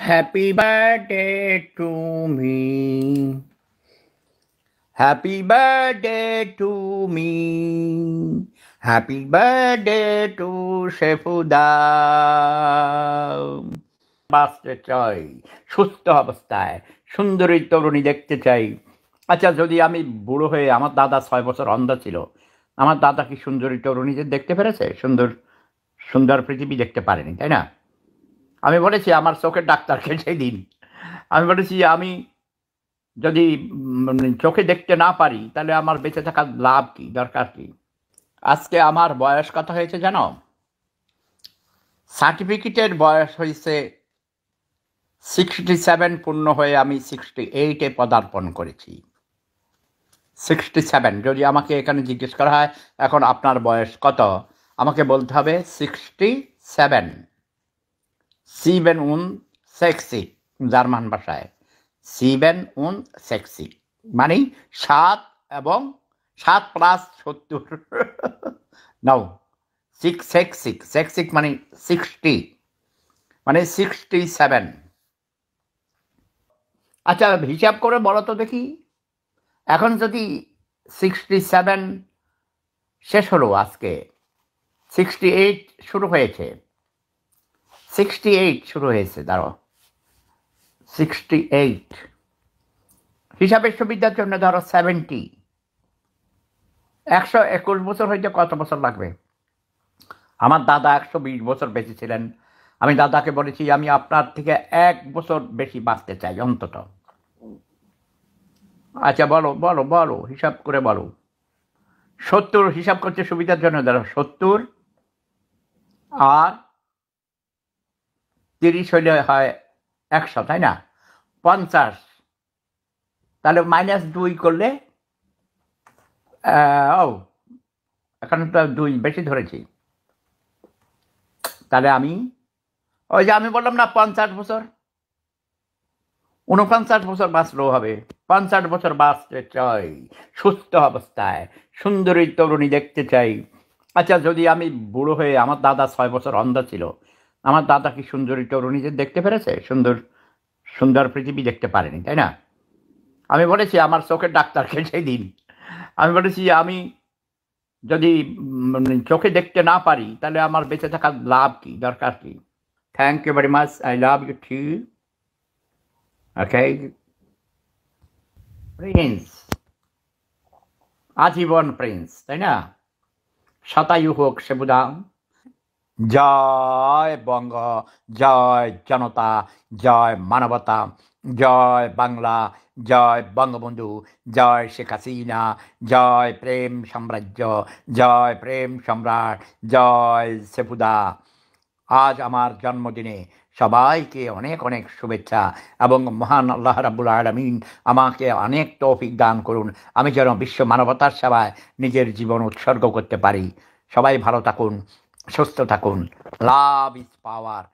Happy birthday to me. Happy birthday to me. Happy birthday to Shefuda. বাঁচতে চাই, সুস্থ অবস্থায় সুন্দরী তরুণী দেখতে চাই। আচ্ছা, যদি আমি বুড়ো হয়ে, আমার দাদা 6 বছর অন্ধ ছিল, আমার দাদা কি সুন্দরী তরুণীদের দেখতে পেরেছে? সুন্দর সুন্দর পৃথিবী দেখতে পারেনি, তাই না? আমি বলেছি আমার চোখের ডাক্তারকে সেই দিন, আমি বলেছি আমি যদি চোখে দেখতে না পারি তাহলে আমার বেঁচে থাকার লাভ কি, দরকার কি? আজকে আমার বয়স কত হয়েছে জানো? সার্টিফিকেটের বয়স হয়েছে 67, পূর্ণ হয়ে আমি 68-এ পদার্পণ করেছি। 67। যদি আমাকে এখানে জিজ্ঞেস করা হয় এখন আপনার বয়স কত, আমাকে বলতে হবে 67। 67 জার্মান ভাষায় 67 মানে 7 এবং 7 প্লাস 70 নাও 6 মানে 60 মানে 67। আচ্ছা, হিসাব করে বলো তো দেখি, এখন যদি 67 শেষ হলো, আজকে 68 শুরু হয়েছে, 68 শুরু হয়েছে, দাঁড়ো 68 হিসাবের সুবিধার জন্য ধরো 70, 121 বছর হইতে কত বছর লাগবে? আমার দাদা 120 বছর বেঁচে ছিলেন। আমি দাদাকে বলেছি আমি আপনার থেকে 1 বছর বেশি বাঁচতে চাই অন্তত। আচ্ছা বলো বলো বলো, হিসাব করে বলো। 70 হিসাব করতে সুবিধার জন্য ধরো 70 আর 30 হইলে হয় 100, তাই না? 50, তাহলে -2 করলে ও এখানে তো 2 বেশি ধরেছি, তাহলে আমি ওই যে আমি বললাম না 50 বছর, 49 বছর বাঁচলেও হবে। 50 বছর বাঁচতে চাই, সুস্থ অবস্থায় সুন্দরী তরুণী দেখতে চাই। আচ্ছা, যদি আমি বুড়ো হয়ে, আমার দাদা 6 বছর অন্ধ ছিল, আমার দাদা কি সুন্দরী তরুণীদের দেখতে পেরেছে? সুন্দর সুন্দর পৃথিবী দেখতে পারেনি, তাই না? আমি বলেছি আমার চোখের ডাক্তারকে সেই দিন, আমি বলেছি আমি যদি চোখে দেখতে না পারি তাহলে আমার বেঁচে থাকার লাভ কি, দরকার কি? Thank you very much, I love you too. Okay, prince, আজীবন প্রিন্স, তাই না? শতায়ু হোক সেবুদা। জয় বঙ্গ, জয় জনতা, জয় মানবতা, জয় বাংলা, জয় বঙ্গবন্ধু, জয় শেখ হাসিনা, জয় প্রেম সাম্রাজ্য, জয় প্রেম সম্রাট, জয় সেবুদা। আজ আমার জন্মদিনে সবাইকে অনেক অনেক শুভেচ্ছা, এবং মহান আল্লাহ রাব্বুল আলামিন আমাকে অনেক তৌফিক দান করুন, আমি যেন বিশ্ব মানবতার সেবায় নিজের জীবন উৎসর্গ করতে পারি। সবাই ভালো থাকুন, সুস্থ থাকুন। Love is power.